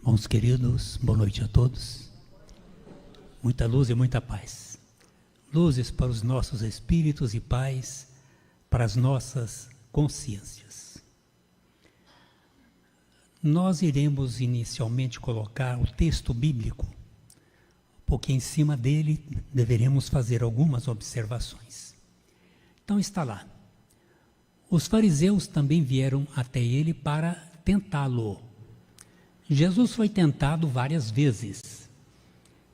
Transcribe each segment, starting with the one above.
Irmãos queridos, boa noite a todos. Muita luz e muita paz. Luzes para os nossos espíritos e paz para as nossas consciências. Nós iremos inicialmente colocar o texto bíblico, porque em cima dele deveremos fazer algumas observações. Então está lá. Os fariseus também vieram até ele para tentá-lo. Jesus foi tentado várias vezes.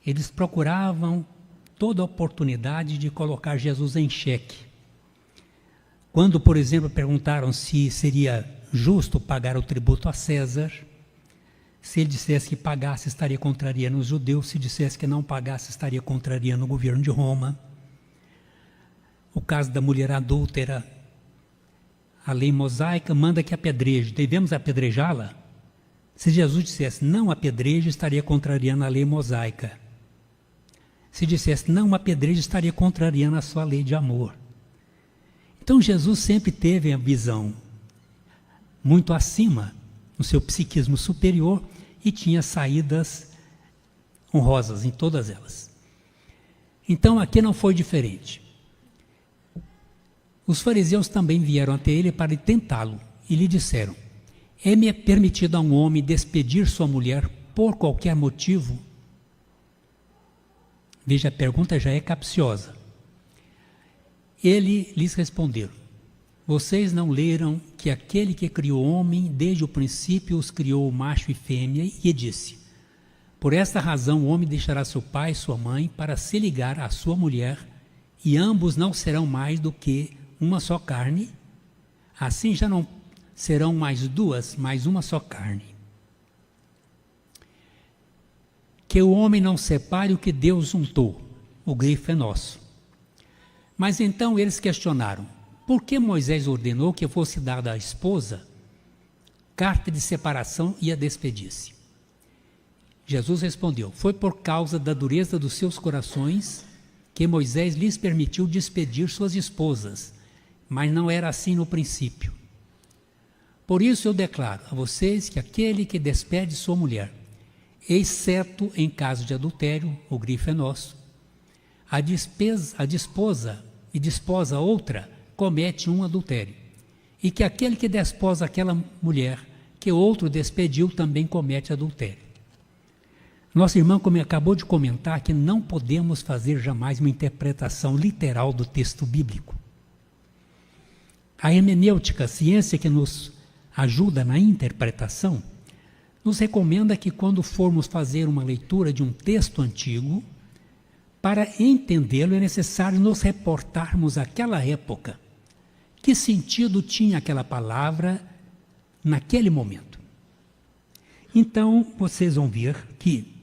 Eles procuravam toda a oportunidade de colocar Jesus em xeque. Quando, por exemplo, perguntaram se seria justo pagar o tributo a César, se ele dissesse que pagasse, estaria contrariando os judeus, se dissesse que não pagasse, estaria contrariando o governo de Roma. O caso da mulher adúltera, a lei mosaica manda que apedreje, devemos apedrejá-la? Se Jesus dissesse não apedreje, estaria contrariando a lei mosaica. Se dissesse não apedreje, estaria contrariando a sua lei de amor. Então Jesus sempre teve a visão muito acima, no seu psiquismo superior, e tinha saídas honrosas em todas elas. Então aqui não foi diferente. Os fariseus também vieram até ele para tentá-lo e lhe disseram: é-me permitido a um homem despedir sua mulher por qualquer motivo? Veja, a pergunta já é capciosa. Ele lhes respondeu: vocês não leram que aquele que criou o homem desde o princípio os criou macho e fêmea, e disse: por esta razão o homem deixará seu pai e sua mãe para se ligar à sua mulher, e ambos não serão mais do que uma só carne? Assim já não serão mais duas, mas uma só carne. Que o homem não separe o que Deus juntou, o grifo é nosso. Mas então eles questionaram: por que Moisés ordenou que fosse dada à esposa carta de separação e a despedisse? Jesus respondeu: foi por causa da dureza dos seus corações que Moisés lhes permitiu despedir suas esposas, mas não era assim no princípio. Por isso eu declaro a vocês que aquele que despede sua mulher, exceto em caso de adultério, o grifo é nosso, a desposa e desposa outra, comete um adultério. E que aquele que desposa aquela mulher que outro despediu também comete adultério. Nossa irmã acabou de comentar que não podemos fazer jamais uma interpretação literal do texto bíblico. A hermenêutica, a ciência que nos ajuda na interpretação, nos recomenda que quando formos fazer uma leitura de um texto antigo, para entendê-lo é necessário nos reportarmos àquela época. Que sentido tinha aquela palavra naquele momento? Então, vocês vão ver que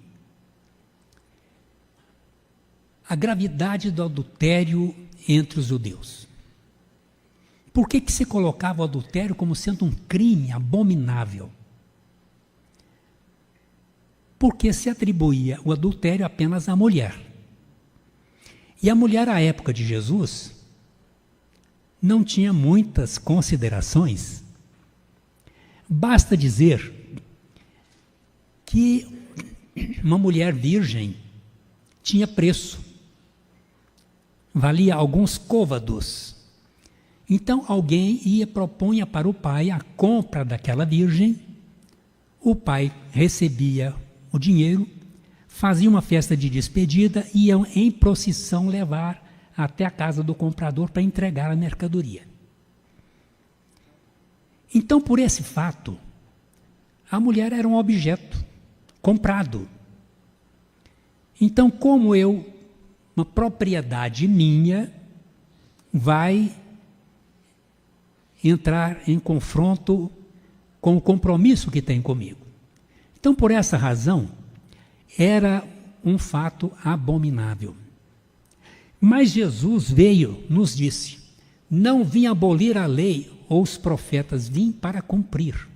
a gravidade do adultério entre os judeus. Por que se colocava o adultério como sendo um crime abominável? Porque se atribuía o adultério apenas à mulher. E a mulher, à época de Jesus, não tinha muitas considerações. Basta dizer que uma mulher virgem tinha preço, valia alguns côvados. Então alguém propunha para o pai a compra daquela virgem, o pai recebia o dinheiro, fazia uma festa de despedida e iam em procissão levar até a casa do comprador para entregar a mercadoria. Então, por esse fato, a mulher era um objeto comprado. Então, como uma propriedade minha, vai entrar em confronto com o compromisso que tem comigo. Então, por essa razão, era um fato abominável. Mas Jesus veio, nos disse: não vim abolir a lei ou os profetas, vim para cumprir,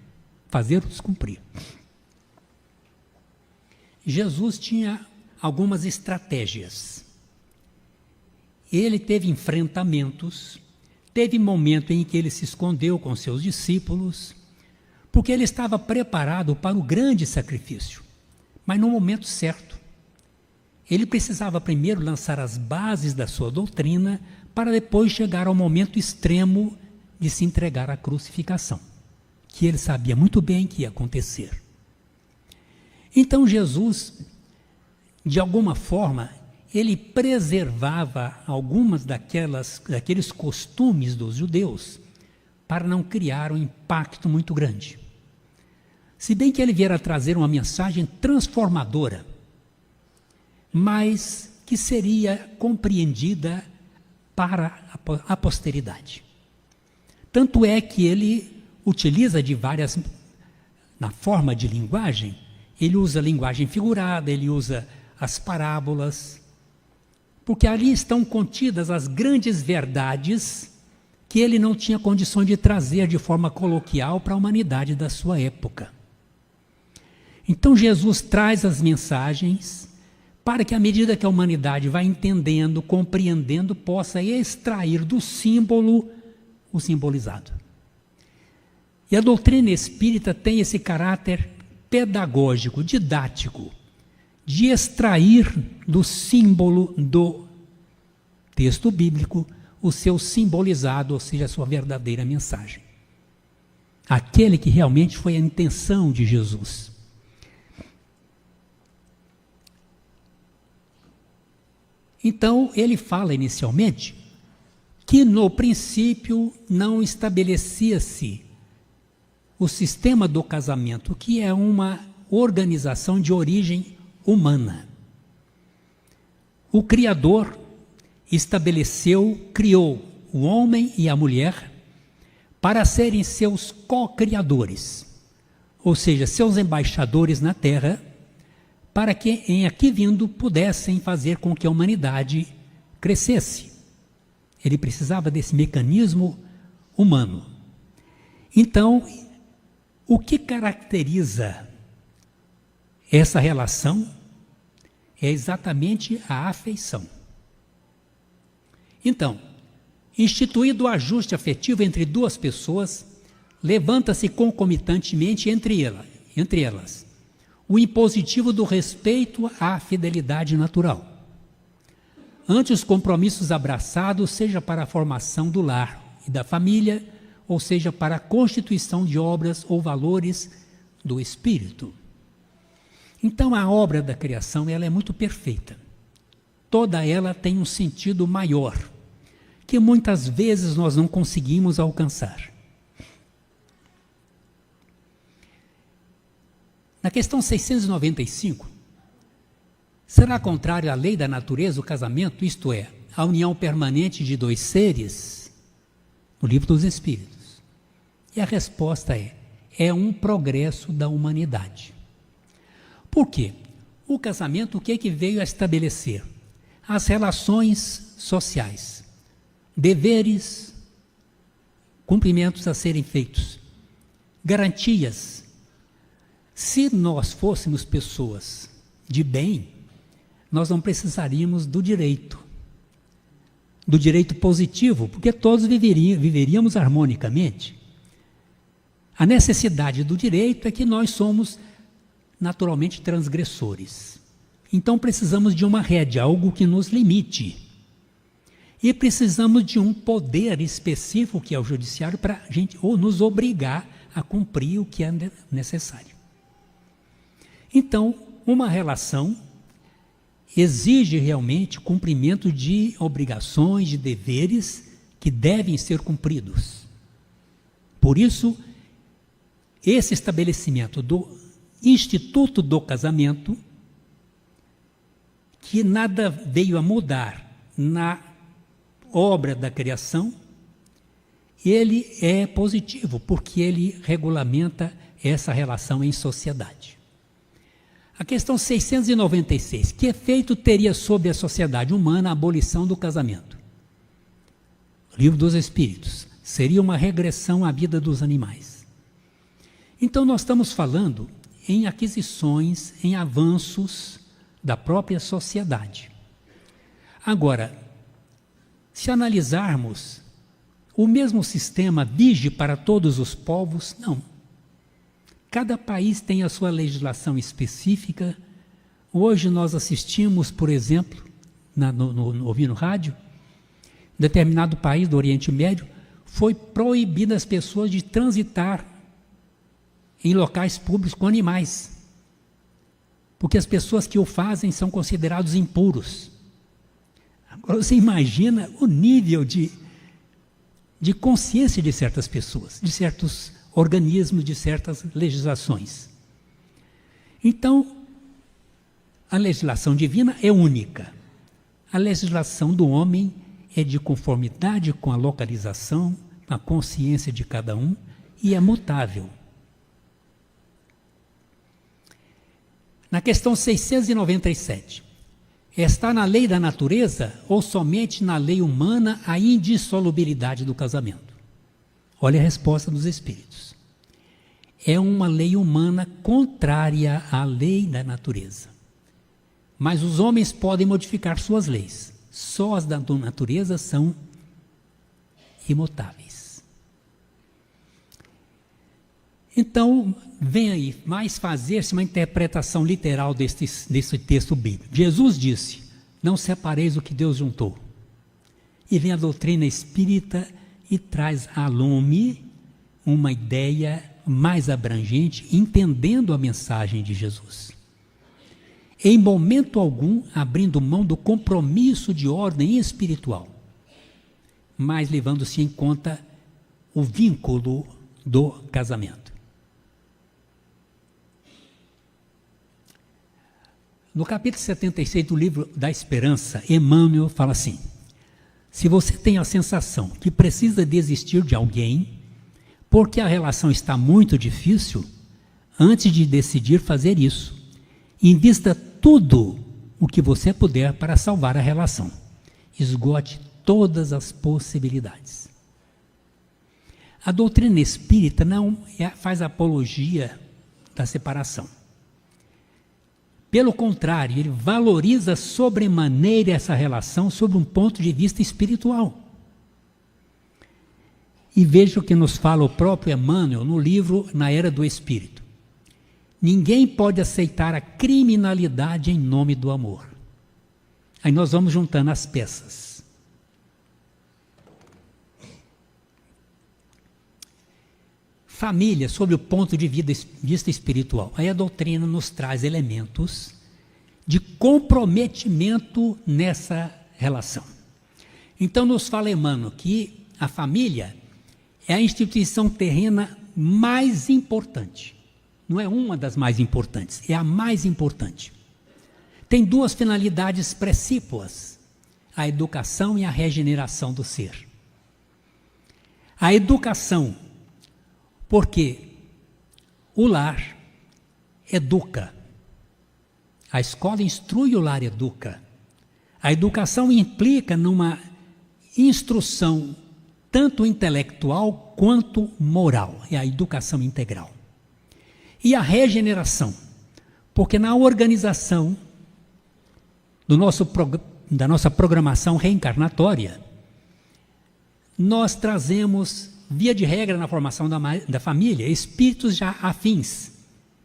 fazer-os cumprir. Jesus tinha algumas estratégias. Ele teve enfrentamentos, teve momento em que ele se escondeu com seus discípulos, porque ele estava preparado para o grande sacrifício, mas no momento certo. Ele precisava primeiro lançar as bases da sua doutrina, para depois chegar ao momento extremo de se entregar à crucificação, que ele sabia muito bem que ia acontecer. Então Jesus, de alguma forma, ele preservava algumas daqueles costumes dos judeus, para não criar um impacto muito grande. Se bem que ele viera trazer uma mensagem transformadora, mas que seria compreendida para a posteridade. Tanto é que ele utiliza na forma de linguagem, ele usa linguagem figurada, ele usa as parábolas, porque ali estão contidas as grandes verdades que ele não tinha condições de trazer de forma coloquial para a humanidade da sua época. Então Jesus traz as mensagens para que, à medida que a humanidade vai entendendo, compreendendo, possa extrair do símbolo o simbolizado. E a doutrina espírita tem esse caráter pedagógico, didático, de extrair do símbolo do texto bíblico o seu simbolizado, ou seja, a sua verdadeira mensagem. Aquele que realmente foi a intenção de Jesus. Então, ele fala inicialmente que no princípio não estabelecia-se o sistema do casamento, que é uma organização de origem humana. O Criador criou o homem e a mulher para serem seus co-criadores, ou seja, seus embaixadores na terra, para que em aqui vindo pudessem fazer com que a humanidade crescesse. Ele precisava desse mecanismo humano. Então, o que caracteriza essa relação é exatamente a afeição. Então, instituído o ajuste afetivo entre duas pessoas, levanta-se concomitantemente entre elas o impositivo do respeito à fidelidade natural. Ante os compromissos abraçados, seja para a formação do lar e da família, ou seja para a constituição de obras ou valores do espírito. Então a obra da criação ela é muito perfeita. Toda ela tem um sentido maior, que muitas vezes nós não conseguimos alcançar. Na questão 695, será contrário à lei da natureza o casamento, isto é, a união permanente de dois seres? No Livro dos Espíritos. E a resposta é um progresso da humanidade. Por quê? O casamento, o que é que veio a estabelecer? As relações sociais, deveres, cumprimentos a serem feitos, garantias. Se nós fôssemos pessoas de bem, nós não precisaríamos do direito positivo, porque todos viveríamos harmonicamente. A necessidade do direito é que nós somos naturalmente transgressores. Então precisamos de uma rédea, algo que nos limite. E precisamos de um poder específico, que é o judiciário, para a gente ou nos obrigar a cumprir o que é necessário. Então, uma relação exige realmente cumprimento de obrigações, de deveres que devem ser cumpridos. Por isso, esse estabelecimento do Instituto do Casamento, que nada veio a mudar na obra da criação, ele é positivo, porque ele regulamenta essa relação em sociedade. A questão 696, que efeito teria sobre a sociedade humana a abolição do casamento? Livro dos Espíritos, seria uma regressão à vida dos animais. Então nós estamos falando em aquisições, em avanços da própria sociedade. Agora, se analisarmos, o mesmo sistema vige para todos os povos? Não. Cada país tem a sua legislação específica. Hoje nós assistimos, por exemplo, ouvindo rádio, em determinado país do Oriente Médio, foi proibido as pessoas de transitar em locais públicos com animais, porque as pessoas que o fazem são considerados impuros. Agora você imagina o nível de consciência de certas pessoas, de certos organismos, de certas legislações. Então, a legislação divina é única. A legislação do homem é de conformidade com a localização, com a consciência de cada um, e é mutável. Na questão 697, está na lei da natureza ou somente na lei humana a indissolubilidade do casamento? Olha a resposta dos Espíritos. É uma lei humana contrária à lei da natureza. Mas os homens podem modificar suas leis. Só as da natureza são imutáveis. Então, vem aí mais fazer-se uma interpretação literal desse texto bíblico. Jesus disse, não separeis o que Deus juntou. E vem a doutrina espírita e traz à lume uma ideia mais abrangente, entendendo a mensagem de Jesus. Em momento algum, abrindo mão do compromisso de ordem espiritual, mas levando-se em conta o vínculo do casamento. No capítulo 76 do livro da Esperança, Emmanuel fala assim: se você tem a sensação que precisa desistir de alguém, porque a relação está muito difícil, antes de decidir fazer isso, invista tudo o que você puder para salvar a relação. Esgote todas as possibilidades. A doutrina espírita não faz apologia da separação. Pelo contrário, ele valoriza sobremaneira essa relação sob um ponto de vista espiritual. E veja o que nos fala o próprio Emmanuel no livro Na Era do Espírito. Ninguém pode aceitar a criminalidade em nome do amor. Aí nós vamos juntando as peças. Família, sob o ponto de vista espiritual. Aí a doutrina nos traz elementos de comprometimento nessa relação. Então nos fala Emmanuel que a família é a instituição terrena mais importante. Não é uma das mais importantes, é a mais importante. Tem duas finalidades precípuas: a educação e a regeneração do ser. A educação, porque o lar educa. A escola instrui, o lar educa. A educação implica numa instrução tanto intelectual quanto moral. É a educação integral. E a regeneração, porque na organização da nossa programação reencarnatória, nós trazemos, via de regra na formação da família, espíritos já afins,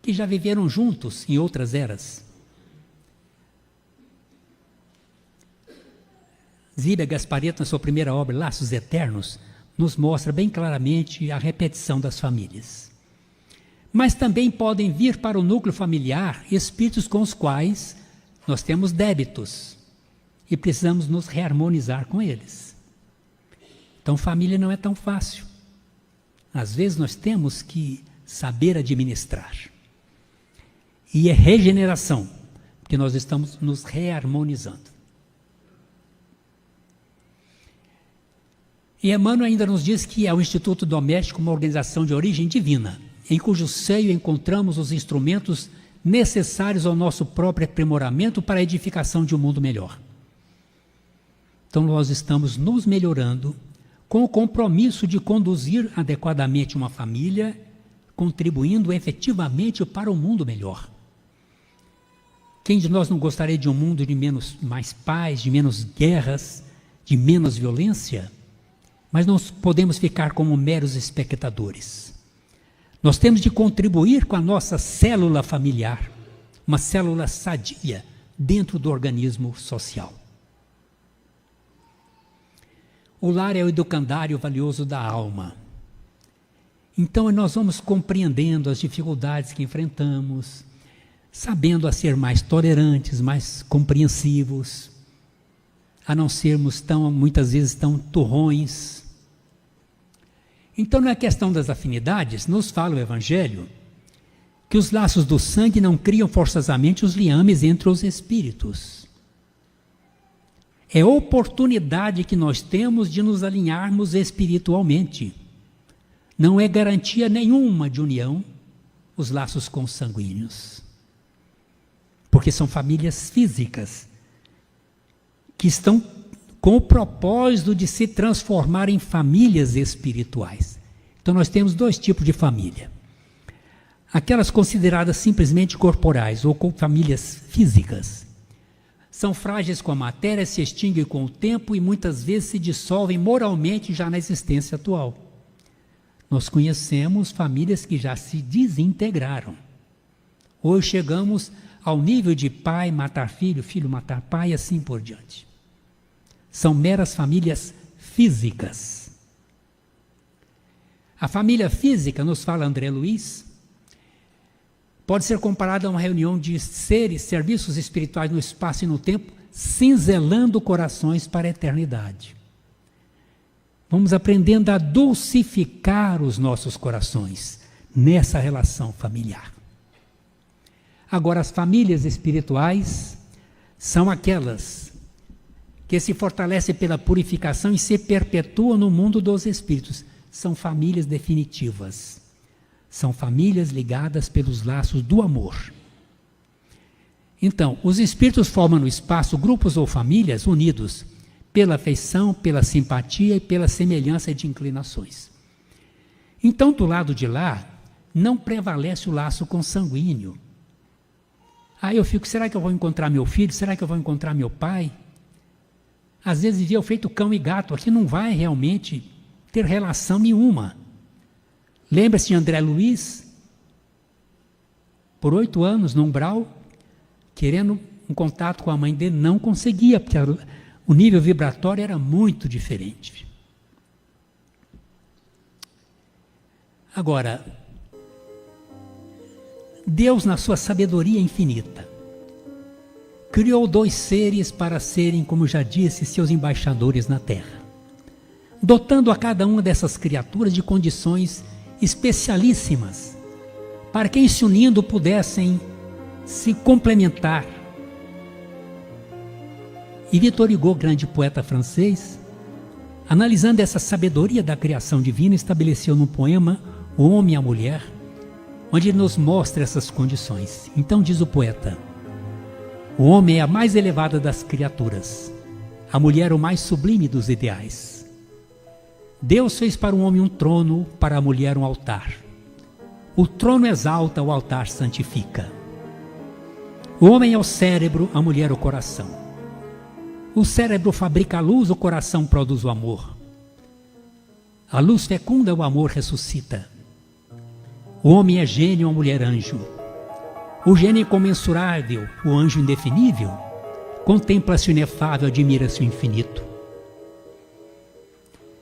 que já viveram juntos em outras eras. Zíbia Gasparetto, na sua primeira obra, Laços Eternos, nos mostra bem claramente a repetição das famílias. Mas também podem vir para o núcleo familiar espíritos com os quais nós temos débitos e precisamos nos reharmonizar com eles. Então, família não é tão fácil. Às vezes nós temos que saber administrar. E é regeneração, porque nós estamos nos reharmonizando. E Emmanuel ainda nos diz que é o Instituto Doméstico uma organização de origem divina, em cujo seio encontramos os instrumentos necessários ao nosso próprio aprimoramento para a edificação de um mundo melhor. Então nós estamos nos melhorando com o compromisso de conduzir adequadamente uma família, contribuindo efetivamente para um mundo melhor. Quem de nós não gostaria de um mundo de mais paz, de menos guerras, de menos violência? Mas não podemos ficar como meros espectadores. Nós temos de contribuir com a nossa célula familiar, uma célula sadia dentro do organismo social. O lar é o educandário valioso da alma. Então nós vamos compreendendo as dificuldades que enfrentamos, sabendo a ser mais tolerantes, mais compreensivos, a não sermos muitas vezes tão turrões. Então, na questão das afinidades, nos fala o Evangelho que os laços do sangue não criam forçosamente os liames entre os espíritos. É oportunidade que nós temos de nos alinharmos espiritualmente. Não é garantia nenhuma de união os laços consanguíneos. Porque são famílias físicas que estão com o propósito de se transformar em famílias espirituais. Então nós temos dois tipos de família. Aquelas consideradas simplesmente corporais ou com famílias físicas. São frágeis com a matéria, se extinguem com o tempo e muitas vezes se dissolvem moralmente já na existência atual. Nós conhecemos famílias que já se desintegraram. Hoje chegamos ao nível de pai matar filho, filho matar pai e assim por diante. São meras famílias físicas. A família física, nos fala André Luiz, pode ser comparada a uma reunião de seres, serviços espirituais no espaço e no tempo, cinzelando corações para a eternidade. Vamos aprendendo a dulcificar os nossos corações nessa relação familiar. Agora, as famílias espirituais são aquelas que se fortalecem pela purificação e se perpetuam no mundo dos espíritos. São famílias definitivas. São famílias ligadas pelos laços do amor. Então, os espíritos formam no espaço grupos ou famílias unidos pela afeição, pela simpatia e pela semelhança de inclinações. Então, do lado de lá, não prevalece o laço consanguíneo. Aí eu fico, será que eu vou encontrar meu filho? Será que eu vou encontrar meu pai? Às vezes vivia feito cão e gato, aqui não vai realmente ter relação nenhuma. Lembra-se de André Luiz? Por 8 anos no umbral, querendo um contato com a mãe dele, não conseguia, porque o nível vibratório era muito diferente. Agora, Deus, na sua sabedoria infinita, criou 2 seres para serem, como já disse, seus embaixadores na Terra, dotando a cada uma dessas criaturas de condições especialíssimas, para que, se unindo, pudessem se complementar. E Victor Hugo, grande poeta francês, analisando essa sabedoria da criação divina, estabeleceu no poema O Homem e a Mulher, onde ele nos mostra essas condições. Então diz o poeta: o homem é a mais elevada das criaturas, a mulher o mais sublime dos ideais. Deus fez para o homem um trono, para a mulher um altar. O trono exalta, o altar santifica. O homem é o cérebro, a mulher o coração. O cérebro fabrica a luz, o coração produz o amor. A luz fecunda, o amor ressuscita. O homem é gênio, a mulher anjo. O gênio incomensurável, o anjo indefinível, contempla-se o inefável, admira-se o infinito.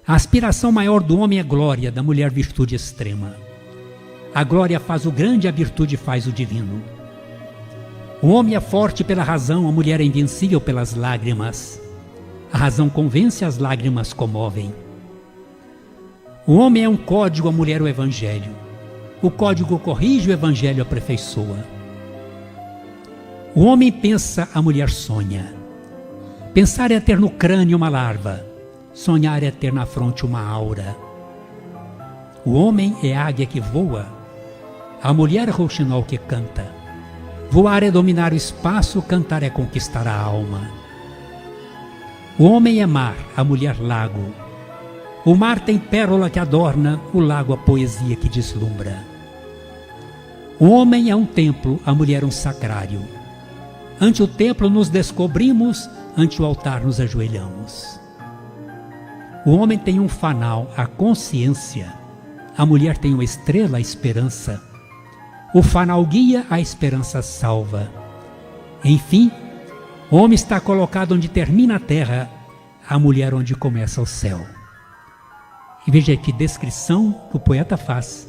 A aspiração maior do homem é glória, da mulher virtude extrema. A glória faz o grande, a virtude faz o divino. O homem é forte pela razão, a mulher é invencível pelas lágrimas. A razão convence, as lágrimas comovem. O homem é um código, a mulher o evangelho. O código corrige, o evangelho aperfeiçoa. O homem pensa, a mulher sonha. Pensar é ter no crânio uma larva. Sonhar é ter na fronte uma aura. O homem é águia que voa. A mulher é rouxinol que canta. Voar é dominar o espaço, cantar é conquistar a alma. O homem é mar, a mulher lago. O mar tem pérola que adorna, o lago a poesia que deslumbra. O homem é um templo, a mulher um sacrário. Ante o templo nos descobrimos, ante o altar nos ajoelhamos. O homem tem um fanal, a consciência. A mulher tem uma estrela, a esperança. O farol guia, a esperança salva. Enfim, o homem está colocado onde termina a terra, a mulher onde começa o céu. E veja que descrição que o poeta faz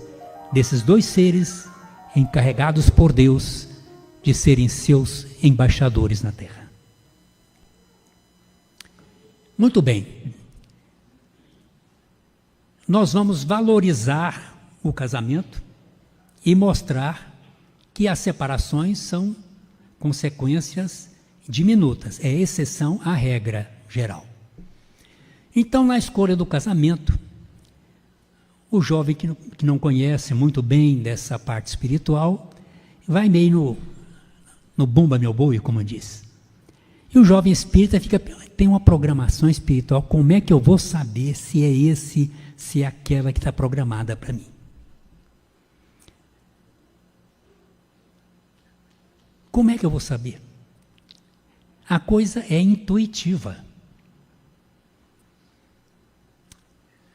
desses dois seres encarregados por Deus de serem seus embaixadores na terra. Muito bem. Nós vamos valorizar o casamento e mostrar que as separações são consequências diminutas, é exceção à regra geral. Então, na escolha do casamento, o jovem que não conhece muito bem dessa parte espiritual, vai meio no bumba meu boi, como diz. E o jovem espírita tem uma programação espiritual, como é que eu vou saber se é esse, se é aquela que está programada para mim? Como é que eu vou saber? A coisa é intuitiva.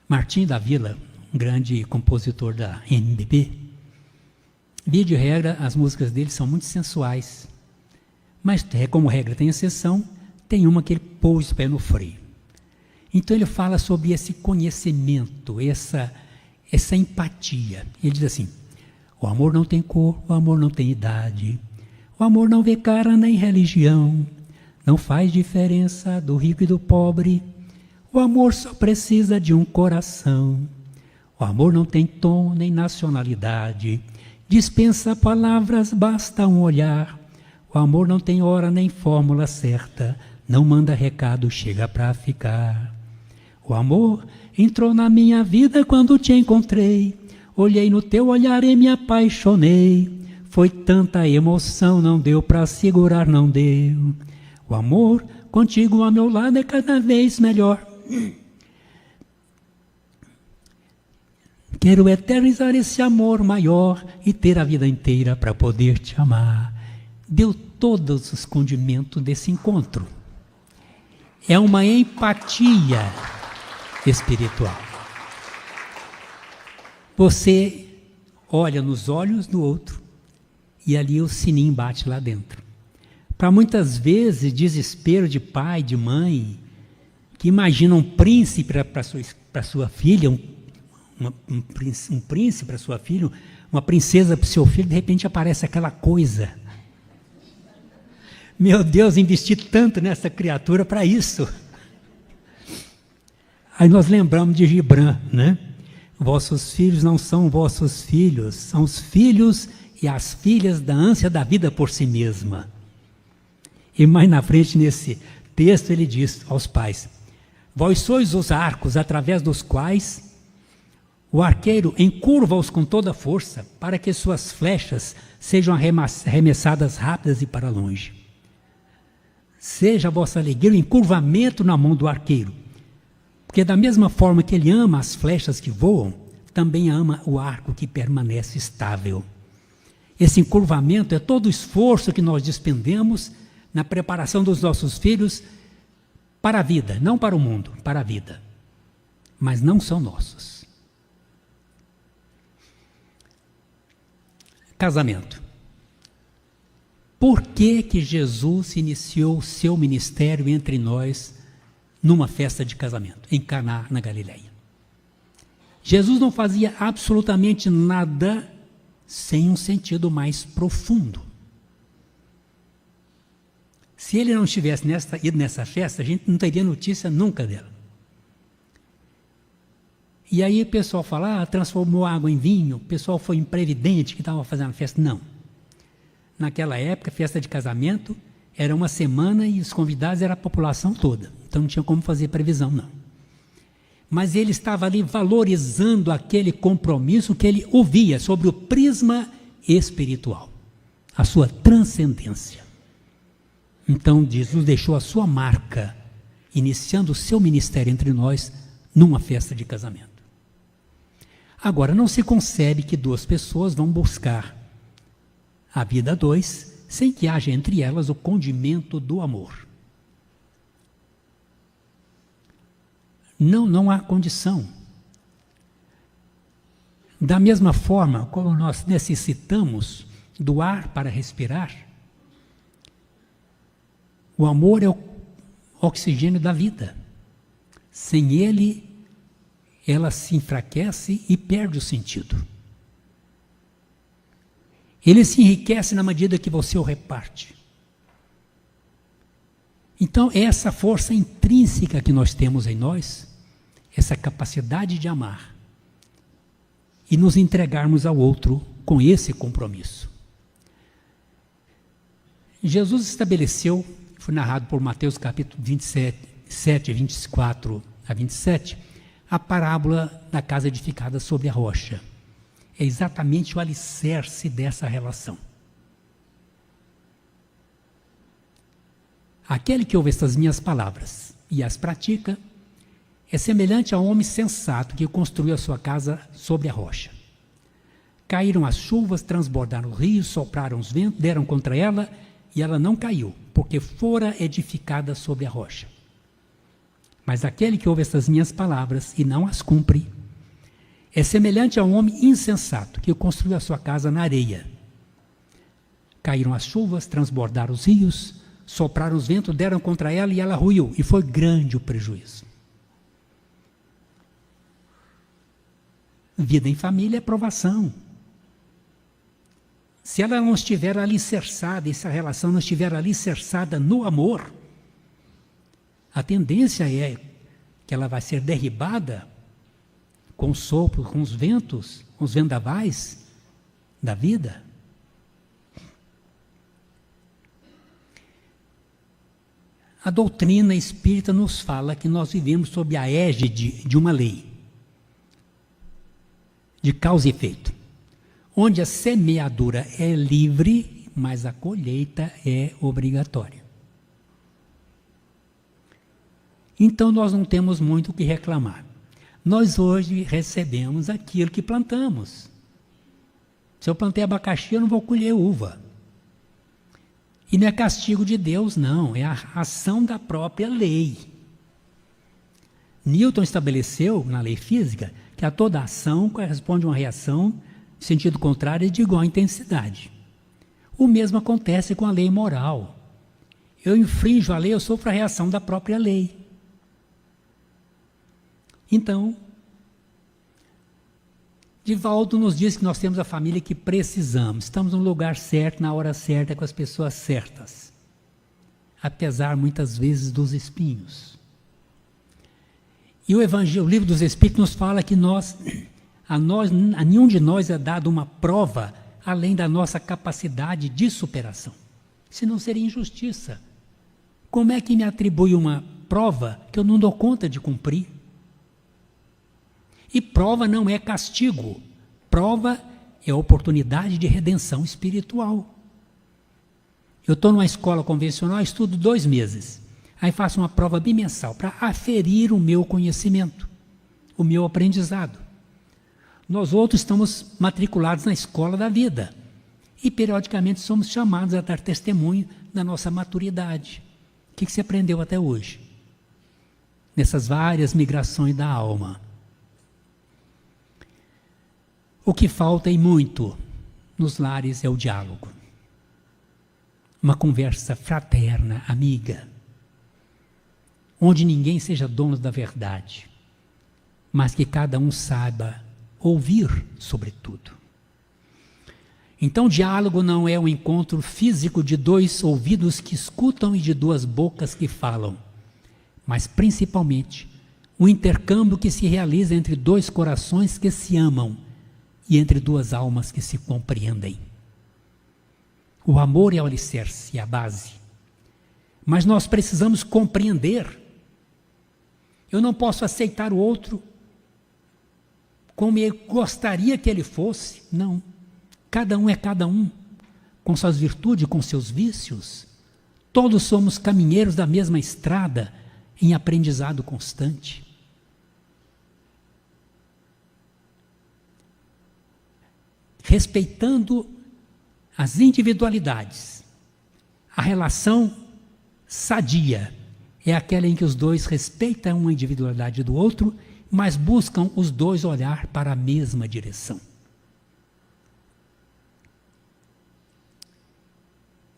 Martim da Vila, um grande compositor da MPB, via de regra, as músicas dele são muito sensuais. Mas, como regra tem exceção, tem uma que ele pôs o pé no freio. Então ele fala sobre esse conhecimento, essa empatia. Ele diz assim: o amor não tem cor, o amor não tem idade, o amor não vê cara nem religião, não faz diferença do rico e do pobre, o amor só precisa de um coração. O amor não tem tom nem nacionalidade, dispensa palavras, basta um olhar. O amor não tem hora nem fórmula certa, não manda recado, chega pra ficar. O amor entrou na minha vida quando te encontrei, olhei no teu olhar e me apaixonei. Foi tanta emoção, não deu pra segurar, não deu. O amor contigo ao meu lado é cada vez melhor. Quero eternizar esse amor maior e ter a vida inteira para poder te amar. Deu todos os condimentos desse encontro. É uma empatia espiritual. Você olha nos olhos do outro e ali o sininho bate lá dentro. Para muitas vezes, desespero de pai, de mãe, que imagina um príncipe para sua filha, um príncipe para sua filha, uma princesa para o seu filho, de repente aparece aquela coisa. Meu Deus, investi tanto nessa criatura para isso. Aí nós lembramos de Gibran, né? Vossos filhos não são vossos filhos, são os filhos e as filhas da ânsia da vida por si mesma. E mais na frente, nesse texto, ele diz aos pais: vós sois os arcos através dos quais o arqueiro encurva-os com toda a força para que suas flechas sejam arremessadas rápidas e para longe. Seja a vossa alegria o encurvamento na mão do arqueiro, porque da mesma forma que ele ama as flechas que voam, também ama o arco que permanece estável. Esse encurvamento é todo o esforço que nós despendemos na preparação dos nossos filhos para a vida, não para o mundo, para a vida. Mas não são nossos. Casamento. Por que que Jesus iniciou o seu ministério entre nós numa festa de casamento, em Caná, na Galileia? Jesus não fazia absolutamente nada sem um sentido mais profundo. Se ele não tivesse ido nessa festa, a gente não teria notícia nunca dela. E aí o pessoal fala, transformou água em vinho, o pessoal foi imprevidente que estava fazendo a festa. Não. Naquela época, festa de casamento era uma semana e os convidados era a população toda. Então não tinha como fazer previsão, não. Mas ele estava ali valorizando aquele compromisso que ele ouvia sobre o prisma espiritual, a sua transcendência. Então Jesus deixou a sua marca, iniciando o seu ministério entre nós numa festa de casamento. Agora, não se concebe que duas pessoas vão buscar a vida a dois, sem que haja entre elas o condimento do amor. Não há condição. Da mesma forma como nós necessitamos do ar para respirar, o amor é o oxigênio da vida. Sem ele, ela se enfraquece e perde o sentido. Ele se enriquece na medida que você o reparte. Então, é essa força intrínseca que nós temos em nós, essa capacidade de amar e nos entregarmos ao outro com esse compromisso. Jesus estabeleceu, foi narrado por Mateus capítulo 27, 24 a 27, a parábola da casa edificada sobre a rocha. É exatamente o alicerce dessa relação. Aquele que ouve estas minhas palavras e as pratica, é semelhante a um homem sensato que construiu a sua casa sobre a rocha. Caíram as chuvas, transbordaram os rios, sopraram os ventos, deram contra ela, e ela não caiu, porque fora edificada sobre a rocha. Mas aquele que ouve estas minhas palavras e não as cumpre, é semelhante a um homem insensato que construiu a sua casa na areia. Caíram as chuvas, transbordaram os rios, sopraram os ventos, deram contra ela e ela ruiu, e foi grande o prejuízo. Vida em família é provação. Se ela não estiver alicerçada, essa relação não estiver alicerçada no amor, a tendência é que ela vai ser derribada com o sopro, com os ventos, com os vendavais da vida. A doutrina espírita nos fala que nós vivemos sob a égide de uma lei, de causa e efeito, onde a semeadura é livre, mas a colheita é obrigatória. Então nós não temos muito o que reclamar. Nós hoje recebemos aquilo que plantamos. Se eu plantei abacaxi, eu não vou colher uva. E não é castigo de Deus, não, é a ação da própria lei. Newton estabeleceu, na lei física, que a toda ação corresponde a uma reação em sentido contrário de igual intensidade. O mesmo acontece com a lei moral. Eu infrinjo a lei, eu sofro a reação da própria lei. Então, Divaldo nos diz que nós temos a família que precisamos. Estamos no lugar certo, na hora certa, com as pessoas certas. Apesar, muitas vezes, dos espinhos. E o Evangelho, o livro dos Espíritos nos fala que a nenhum de nós é dado uma prova além da nossa capacidade de superação. Senão seria injustiça. Como é que me atribui uma prova que eu não dou conta de cumprir? E prova não é castigo. Prova é oportunidade de redenção espiritual. Eu estou numa escola convencional, estudo 2 meses. Aí faço uma prova bimensal para aferir o meu conhecimento, o meu aprendizado. Nós outros estamos matriculados na escola da vida. E periodicamente somos chamados a dar testemunho da nossa maturidade. O que você aprendeu até hoje? Nessas várias migrações da alma. O que falta e muito nos lares é o diálogo. Uma conversa fraterna, amiga, onde ninguém seja dono da verdade, mas que cada um saiba ouvir, sobretudo. Então, diálogo não é um encontro físico de 2 ouvidos que escutam e de 2 bocas que falam, mas principalmente um intercâmbio que se realiza entre 2 corações que se amam e entre 2 almas que se compreendem. O amor é o alicerce, a base. Mas nós precisamos compreender. Eu não posso aceitar o outro como eu gostaria que ele fosse. Não. Cada um é cada um, com suas virtudes, com seus vícios. Todos somos caminheiros da mesma estrada, em aprendizado constante. Respeitando as individualidades. A relação sadia é aquela em que os 2 respeitam uma individualidade do outro, mas buscam os 2 olhar para a mesma direção.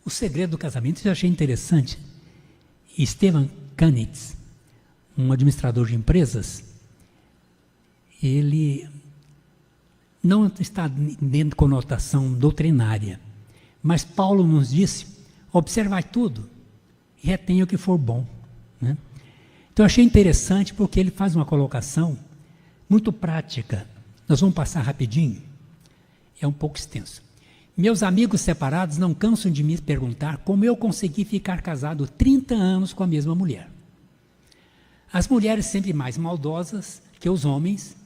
O segredo do casamento, isso eu achei interessante. Stephen Kanitz, um administrador de empresas, ele não está dentro de conotação doutrinária, mas Paulo nos disse, observai tudo e retenha o que for bom. Né? Então eu achei interessante porque ele faz uma colocação muito prática. Nós vamos passar rapidinho, é um pouco extenso. Meus amigos separados não cansam de me perguntar como eu consegui ficar casado 30 anos com a mesma mulher. As mulheres, sempre mais maldosas que os homens,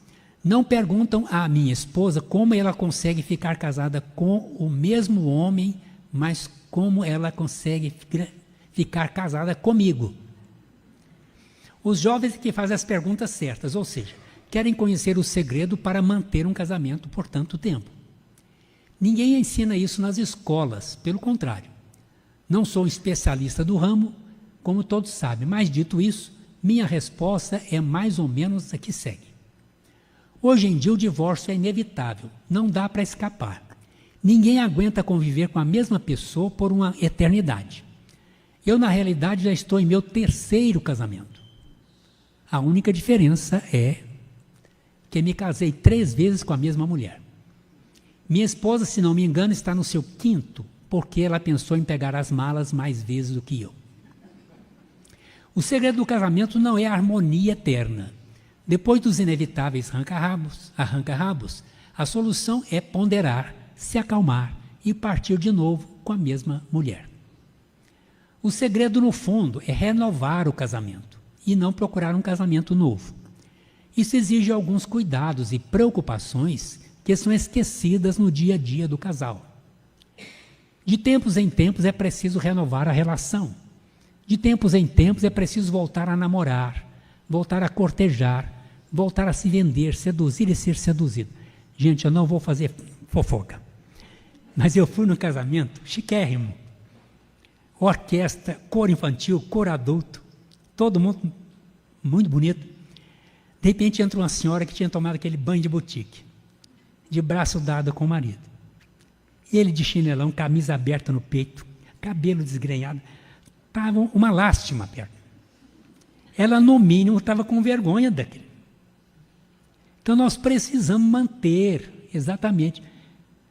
não perguntam à minha esposa como ela consegue ficar casada com o mesmo homem, mas como ela consegue ficar casada comigo. Os jovens que fazem as perguntas certas, ou seja, querem conhecer o segredo para manter um casamento por tanto tempo. Ninguém ensina isso nas escolas, pelo contrário. Não sou especialista do ramo, como todos sabem, mas dito isso, minha resposta é mais ou menos a que segue. Hoje em dia o divórcio é inevitável, não dá para escapar. Ninguém aguenta conviver com a mesma pessoa por uma eternidade. Eu, na realidade, já estou em meu 3º casamento. A única diferença é que me casei 3 vezes com a mesma mulher. Minha esposa, se não me engano, está no seu 5º, porque ela pensou em pegar as malas mais vezes do que eu. O segredo do casamento não é a harmonia eterna. Depois dos inevitáveis arranca-rabos, a solução é ponderar, se acalmar e partir de novo com a mesma mulher. O segredo, no fundo, é renovar o casamento e não procurar um casamento novo. Isso exige alguns cuidados e preocupações que são esquecidas no dia a dia do casal. De tempos em tempos é preciso renovar a relação. De tempos em tempos é preciso voltar a namorar, voltar a cortejar, voltar a se vender, seduzir e ser seduzido. Gente, eu não vou fazer fofoca, mas eu fui num casamento chiquérrimo. Orquestra, coro infantil, coro adulto, todo mundo muito bonito. De repente entra uma senhora que tinha tomado aquele banho de boutique, de braço dado com o marido. Ele de chinelão, camisa aberta no peito, cabelo desgrenhado. Estava uma lástima perto. Ela, no mínimo, estava com vergonha daquele. Então, nós precisamos manter, exatamente,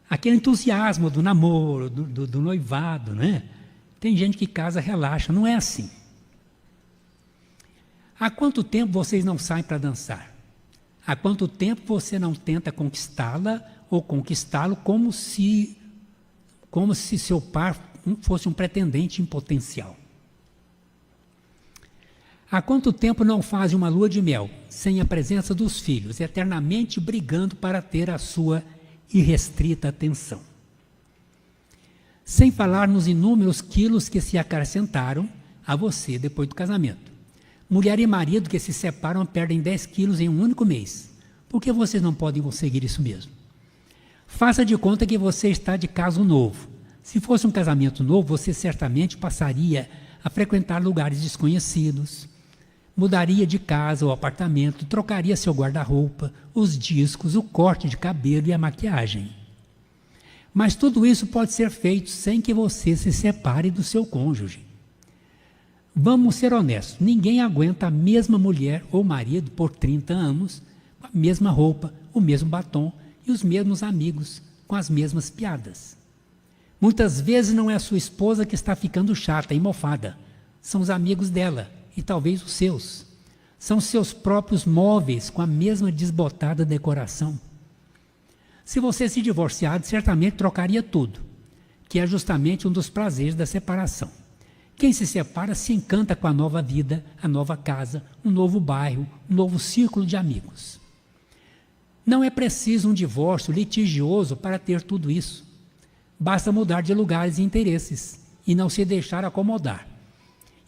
aquele entusiasmo do namoro, do noivado, né? Tem gente que casa, relaxa, não é assim. Há quanto tempo vocês não saem para dançar? Há quanto tempo você não tenta conquistá-la ou conquistá-lo como se seu par fosse um pretendente em potencial? Há quanto tempo não fazem uma lua de mel sem a presença dos filhos, eternamente brigando para ter a sua irrestrita atenção? Sem falar nos inúmeros quilos que se acrescentaram a você depois do casamento. Mulher e marido que se separam perdem 10 quilos em um único mês. Por que vocês não podem conseguir isso mesmo? Faça de conta que você está de caso novo. Se fosse um casamento novo, você certamente passaria a frequentar lugares desconhecidos, mudaria de casa ou apartamento, trocaria seu guarda-roupa, os discos, o corte de cabelo e a maquiagem. Mas tudo isso pode ser feito sem que você se separe do seu cônjuge. Vamos ser honestos, ninguém aguenta a mesma mulher ou marido por 30 anos, com a mesma roupa, o mesmo batom e os mesmos amigos, com as mesmas piadas. Muitas vezes não é a sua esposa que está ficando chata e mofada, são os amigos dela e talvez os seus. São seus próprios móveis com a mesma desbotada decoração. Se você se divorciar, certamente trocaria tudo, que é justamente um dos prazeres da separação. Quem se separa se encanta com a nova vida, a nova casa, um novo bairro, um novo círculo de amigos. Não é preciso um divórcio litigioso para ter tudo isso. Basta mudar de lugares e interesses e não se deixar acomodar.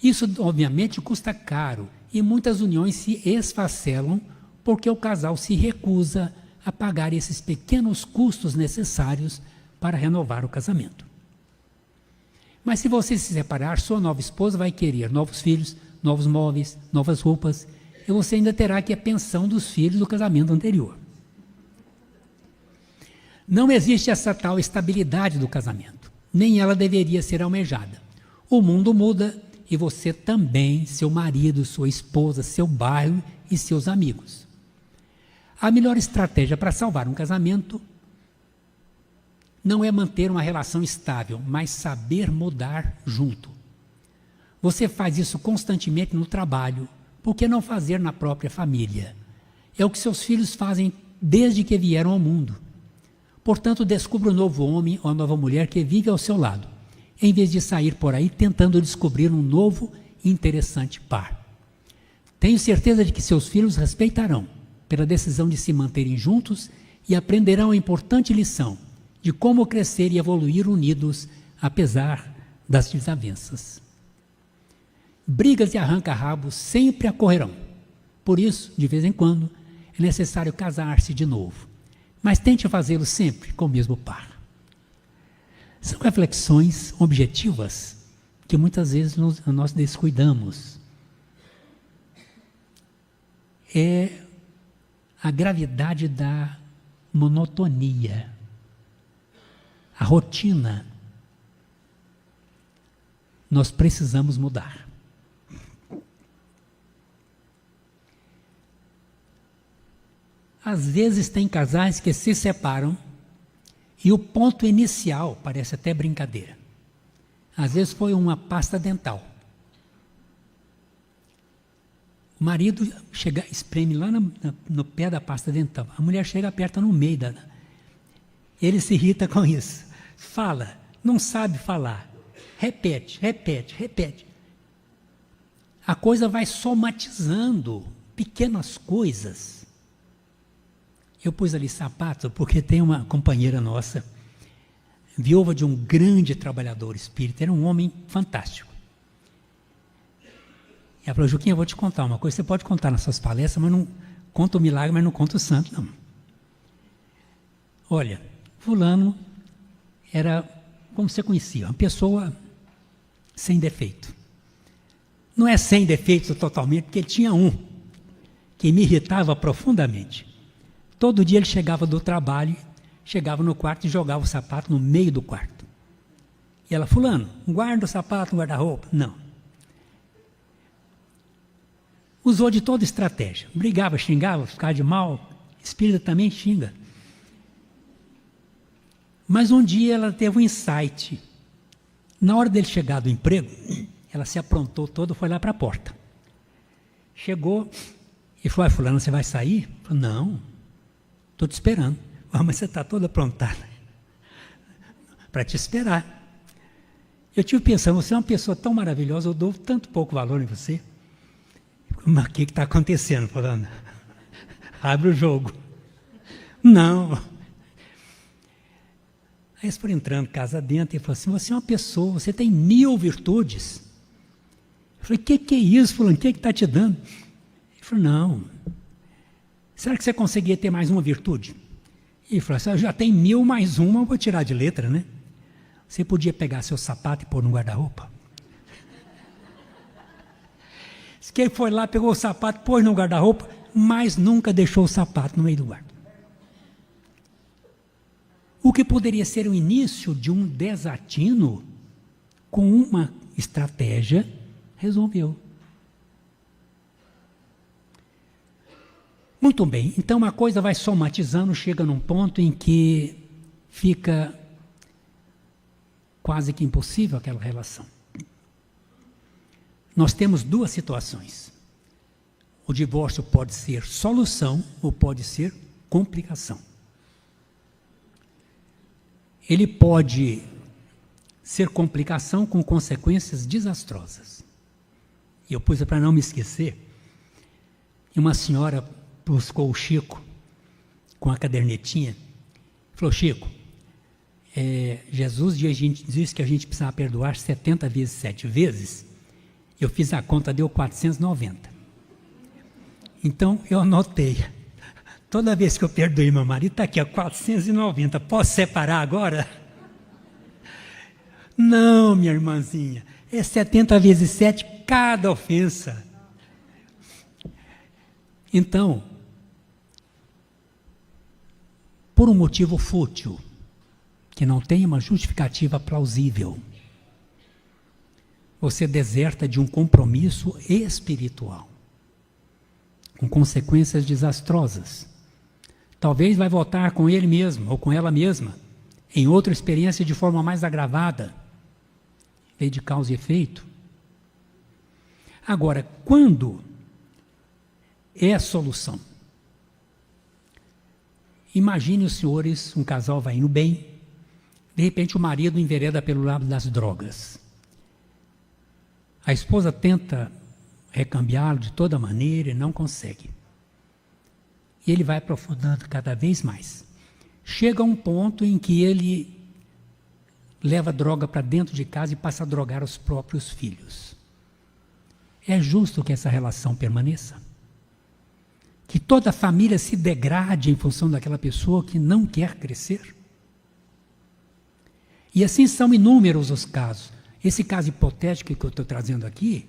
Isso, obviamente, custa caro e muitas uniões se esfacelam porque o casal se recusa a pagar esses pequenos custos necessários para renovar o casamento. Mas se você se separar, sua nova esposa vai querer novos filhos, novos móveis, novas roupas, e você ainda terá que a pensão dos filhos do casamento anterior. Não existe essa tal estabilidade do casamento. nem ela deveria ser almejada. O mundo muda e você também, seu marido, sua esposa, seu bairro e seus amigos. A melhor estratégia para salvar um casamento não é manter uma relação estável, mas saber mudar junto. Você faz isso constantemente no trabalho, por que não fazer na própria família? É o que seus filhos fazem desde que vieram ao mundo. Portanto, descubra um novo homem ou nova mulher que vive ao seu lado, em vez de sair por aí tentando descobrir um novo e interessante par. Tenho certeza de que seus filhos respeitarão pela decisão de se manterem juntos e aprenderão a importante lição de como crescer e evoluir unidos, apesar das desavenças. Brigas e arranca-rabos sempre ocorrerão. Por isso, de vez em quando, é necessário casar-se de novo. Mas tente fazê-lo sempre com o mesmo par. São reflexões objetivas que muitas vezes nós descuidamos. É a gravidade da monotonia, a rotina. Nós precisamos mudar. Às vezes tem casais que se separam e o ponto inicial parece até brincadeira. Às vezes foi uma pasta dental. O marido chega, espreme lá no pé da pasta dental. A mulher chega e aperta no meio da... Ele se irrita com isso. Fala, não sabe falar. Repete. A coisa vai somatizando pequenas coisas. Eu pus ali sapato porque tem uma companheira nossa, viúva de um grande trabalhador espírita, era um homem fantástico. E ela falou, Juquinha, eu vou te contar uma coisa, você pode contar nas suas palestras, mas não conta o milagre, mas não conta o santo, não. Olha, fulano era, como você conhecia, uma pessoa sem defeito. Não é sem defeitos totalmente, porque ele tinha um que me irritava profundamente. Todo dia ele chegava do trabalho, chegava no quarto e jogava o sapato no meio do quarto. E ela, fulano, guarda o sapato no guarda-roupa. Não. Usou de toda estratégia. Brigava, xingava, ficava de mal. Espírita também xinga. Mas um dia ela teve um insight. Na hora dele chegar do emprego, ela se aprontou toda e foi lá para a porta. Chegou e falou, fulano, você vai sair? Eu falei, não. Estou te esperando. Mas você está toda aprontada. Para te esperar. Eu estive pensando, você é uma pessoa tão maravilhosa, eu dou tanto pouco valor em você. Mas o que está acontecendo, fulano? Abre o jogo. Não. Aí eles foram entrando casa dentro e falou assim, você é uma pessoa, você tem 1000 virtudes. Eu falei, o que é isso, fulano? O que está te dando? Ele falou, não. Será que você conseguia ter mais uma virtude? E ele falou assim, já tem 1000 mais uma, eu vou tirar de letra, né? Você podia pegar seu sapato e pôr no guarda-roupa? Que ele foi lá, pegou o sapato, pôs no guarda-roupa, mas nunca deixou o sapato no meio do guarda. O que poderia ser o início de um desatino, com uma estratégia, resolveu. Muito bem, então a coisa vai somatizando, chega num ponto em que fica quase que impossível aquela relação. Nós temos duas situações. O divórcio pode ser solução ou pode ser complicação. Ele pode ser complicação com consequências desastrosas. E eu pus para não me esquecer, uma senhora buscou o Chico com a cadernetinha, falou, Chico, Jesus disse que a gente precisava perdoar 70 vezes 7 vezes, eu fiz a conta, deu 490. Então, eu anotei, toda vez que eu perdoei meu marido, está aqui, 490, posso separar agora? Não, minha irmãzinha, é 70 vezes 7 cada ofensa. Então, por um motivo fútil, que não tem uma justificativa plausível. Você deserta de um compromisso espiritual, com consequências desastrosas. Talvez vai voltar com ele mesmo ou com ela mesma, em outra experiência de forma mais agravada, lei de causa e efeito. Agora, quando é a solução? Imagine os senhores, um casal vai indo bem, de repente o marido envereda pelo lado das drogas. A esposa tenta recambiá-lo de toda maneira e não consegue. E ele vai aprofundando cada vez mais. Chega a um ponto em que ele leva droga para dentro de casa e passa a drogar os próprios filhos. É justo que essa relação permaneça? Que toda a família se degrade em função daquela pessoa que não quer crescer? E assim são inúmeros os casos. Esse caso hipotético que eu estou trazendo aqui,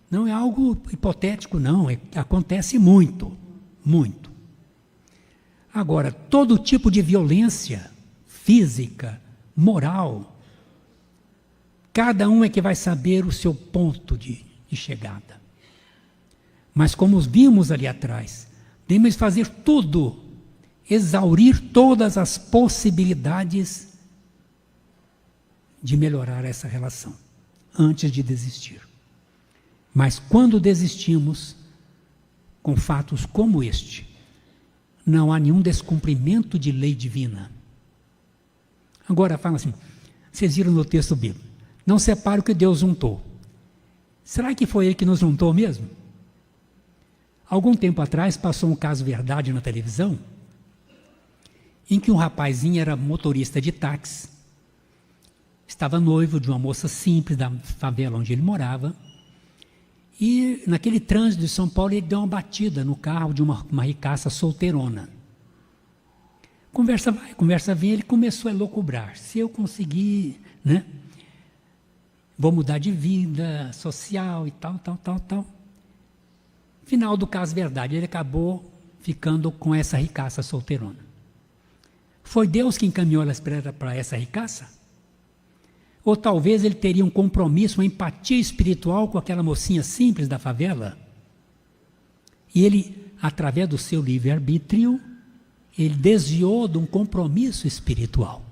não é algo hipotético, não. Acontece muito, muito. Agora, todo tipo de violência física, moral, cada um é que vai saber o seu ponto de chegada. Mas como vimos ali atrás, devemos fazer tudo, exaurir todas as possibilidades de melhorar essa relação, antes de desistir. Mas quando desistimos, com fatos como este, não há nenhum descumprimento de lei divina. Agora fala assim, vocês viram no texto bíblico, não separe o que Deus juntou. Será que foi Ele que nos juntou mesmo? Algum tempo atrás passou um caso verdade na televisão, em que um rapazinho era motorista de táxi, estava noivo de uma moça simples da favela onde ele morava, e naquele trânsito de São Paulo ele deu uma batida no carro de uma ricaça solteirona. Conversa vai, conversa vem, ele começou a elocubrar. Se eu conseguir, vou mudar de vida social e tal. Final do caso verdade, ele acabou ficando com essa ricaça solteirona. Foi Deus que encaminhou ela para essa ricaça? Ou talvez ele teria um compromisso, uma empatia espiritual com aquela mocinha simples da favela? E ele, através do seu livre-arbítrio, ele desviou de um compromisso espiritual.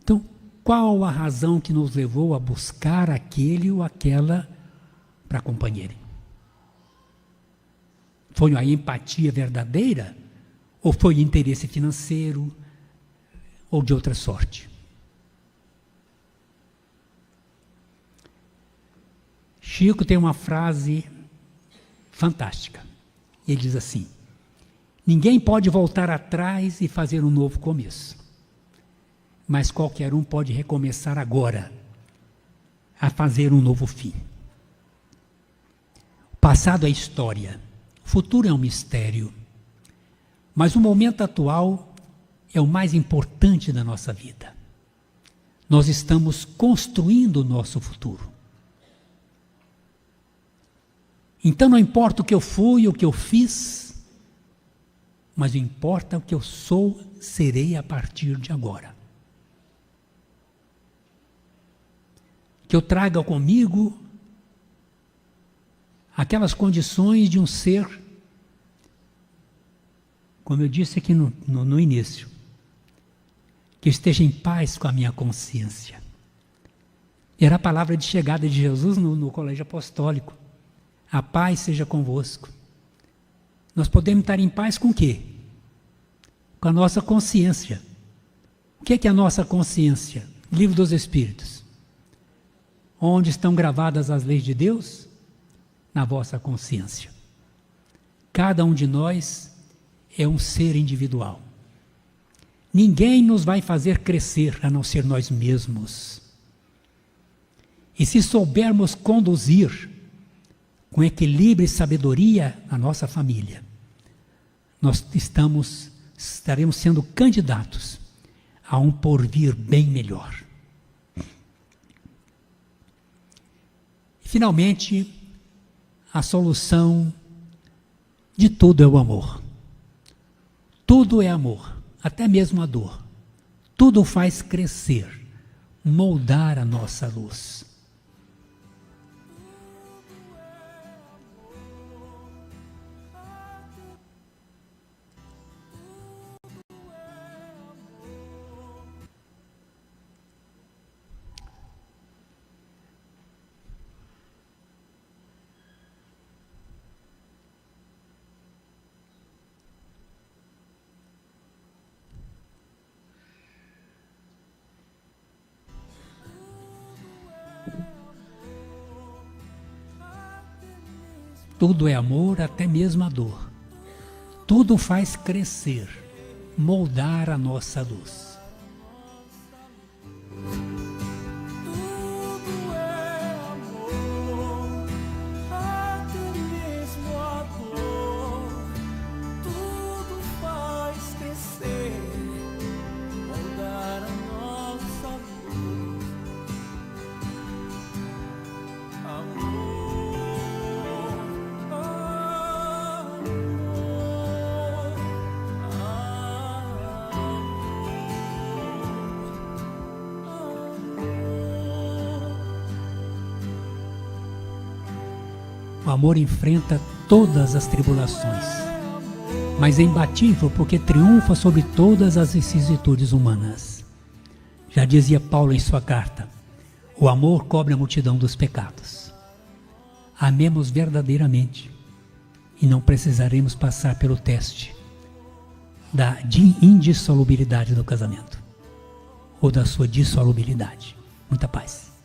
Então, qual a razão que nos levou a buscar aquele ou aquela para companheiro? Foi a empatia verdadeira? Ou foi interesse financeiro? Ou de outra sorte? Chico tem uma frase fantástica. Ele diz assim: ninguém pode voltar atrás e fazer um novo começo, mas qualquer um pode recomeçar agora a fazer um novo fim. O passado é história, o futuro é um mistério, mas o momento atual é o mais importante da nossa vida. Nós estamos construindo o nosso futuro. Então não importa o que eu fui, o que eu fiz, mas importa o que eu sou, serei a partir de agora. Que eu traga comigo aquelas condições de um ser, como eu disse aqui no início, que eu esteja em paz com a minha consciência. Era a palavra de chegada de Jesus no colégio apostólico. A paz seja convosco. Nós podemos estar em paz com o quê? Com a nossa consciência. O que é a nossa consciência? Livro dos Espíritos. Onde estão gravadas as leis de Deus? Na vossa consciência. Cada um de nós é um ser individual. Ninguém nos vai fazer crescer a não ser nós mesmos. E se soubermos conduzir com equilíbrio e sabedoria a nossa família, nós estaremos sendo candidatos a um porvir bem melhor. E, finalmente, a solução de tudo é o amor. Tudo é amor. até mesmo a dor. Tudo faz crescer, moldar a nossa luz. Tudo é amor, até mesmo a dor. Tudo faz crescer, moldar a nossa luz. O amor enfrenta todas as tribulações, mas é imbatível porque triunfa sobre todas as vicissitudes humanas. Já dizia Paulo em sua carta, o amor cobre a multidão dos pecados. Amemos verdadeiramente e não precisaremos passar pelo teste da indissolubilidade do casamento ou da sua dissolubilidade. Muita paz.